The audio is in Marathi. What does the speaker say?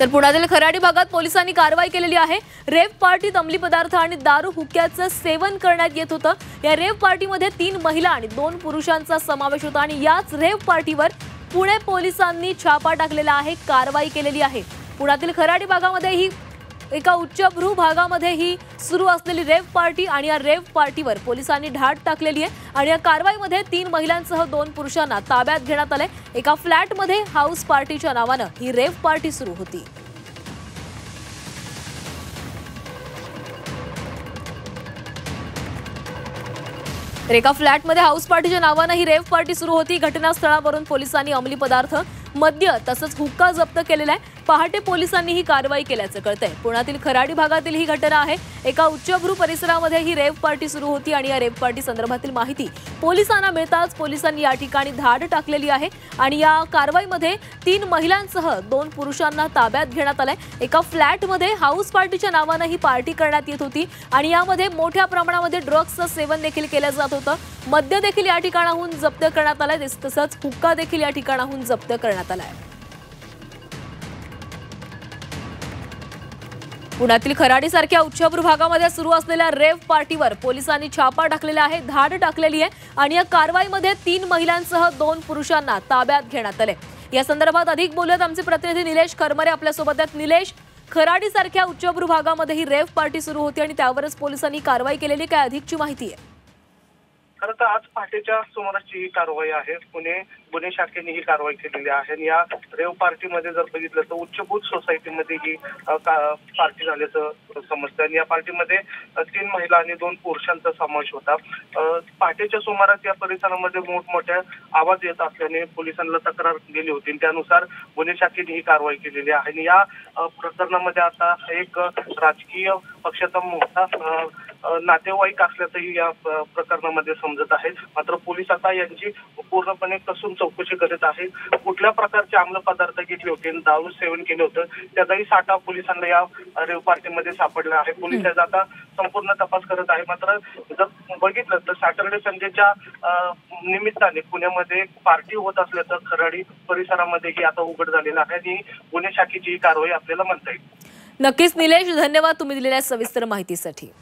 तर पुण्यातील खराडी भागात पोलिसांनी कारवाई केलेली आहे। रेव पार्टीत अंमली पदार्थ आणि दारू हुक्क्याचं सेवन करण्यात येत होतं। या रेव पार्टीमध्ये 3 महिला आणि 2 पुरुषांचा समावेश होता आणि याच रेव पार्टीवर पुणे पोलिसांनी छापा टाकलेला आहे, कारवाई केलेली आहे। पुण्यातील खराडी भागामध्ये ही एका उच्चभ्रू भागामध्ये ही सुरू असलेली रेव पार्टी आणि या रेव पार्टीवर पोलिसांनी धाड टाकलेली आहे आणि या कारवाईमध्ये 3 महिलांसह 2 पुरुषांना ताब्यात घेण्यात आले। एका फ्लॅटमध्ये हाऊस पार्टीच्या नावाने ही रेव पार्टी सुरू होती। एका फ्लॅटमध्ये हाऊस पार्टीच्या नावाने ही रेव पार्टी सुरू होती। घटनास्थळावरून पोलिसांनी अंमली पदार्थ, मद्य तसंच हुक्का जप्त केलेला आहे। पहाटे पोलिसांनी ही कारवाई केल्याचं कळतंय। पुण्यातील खराडी भागातील ही घटना आहे। एका उच्चभ्रू परिसरामध्ये ही रेव पार्टी सुरू होती आणि या रेव पार्टी संदर्भातील माहिती पोलिसांना मिळताच पोलिसांनी या ठिकाणी धाड टाकलेली आहे आणि या कारवाईमध्ये 3 महिलांसह 2 पुरुषांना ताब्यात घेण्यात आलंय। एका फ्लॅटमध्ये हाऊस पार्टीच्या नावाने ही पार्टी करण्यात येत होती आणि यामध्ये मोठ्या प्रमाणामध्ये ड्रग्सचं सेवन देखील केलं जात होतं। मद्य देखील या ठिकाणाहून जप्त करण्यात आलाय, तसंच हुक्का देखील या ठिकाणाहून जप्त करण्यात आलाय। पुण्यातील खराडीसारख्या उच्चभ्रू भागामध्ये सुरू असलेल्या रेव पार्टीवर पोलिसांनी छापा टाकलेला आहे, धाड टाकलेली आहे आणि या कारवाईमध्ये 3 महिलांसह 2 पुरुषांना ताब्यात घेण्यात आले। या संदर्भात अधिक बोलत आमचे प्रतिनिधी निलेश खरमरे आपल्या सोबत आहेत। निलेश, खराडीसारख्या उच्चभ्रू भागामध्ये ही रेव पार्टी सुरू होती आणि त्यावरच पोलिसांनी कारवाई केलेली, काय अधिकची माहिती आहे? खरं तर आज पहाटेच्या सुमाराची ही कारवाई आहे। पुणे शाखेने ही कारवाई केलेली आहे आणि या रेव पार्टीमध्ये जर बघितलं तर उच्चभूत सोसायटीमध्ये ही पार्टी झाल्याचं समजतं आणि या पार्टीमध्ये 3 महिला आणि 2 पुरुषांचा समावेश होता। पहाटेच्या सुमारास या परिसरामध्ये मोठमोठ्या आवाज येत असल्याने पोलिसांना तक्रार गेली होती। त्यानुसार पुणे शाखेने ही कारवाई केलेली आहे आणि या प्रकरणामध्ये आता एक राजकीय पक्षाचा मोठा नातेवाईक असल्याचंही या प्रकरणामध्ये समजत आहे। मात्र पोलीस आता यांची पूर्णपणे कसून चौकशी करत आहेत। कुठल्या प्रकारचे अंमली पदार्थ घेतले होते, दारू सेवन केले होतं, त्याचाही साठा पोलिसांना या रेव पार्टीमध्ये सापडला आहे। पोलीस याचा आता संपूर्ण तपास करत आहे। मात्र जर बघितलं तर सॅटर्डे संडेच्या निमित्ताने पुण्यामध्ये पार्टी होत असल्याचं खराडी परिसरामध्येही आता उघड झालेलं आहे आणि पुणे शाखेची ही कारवाई आपल्याला म्हणता येईल। नक्कीच निलेश, धन्यवाद तुम्ही दिलेल्या सविस्तर माहितीसाठी।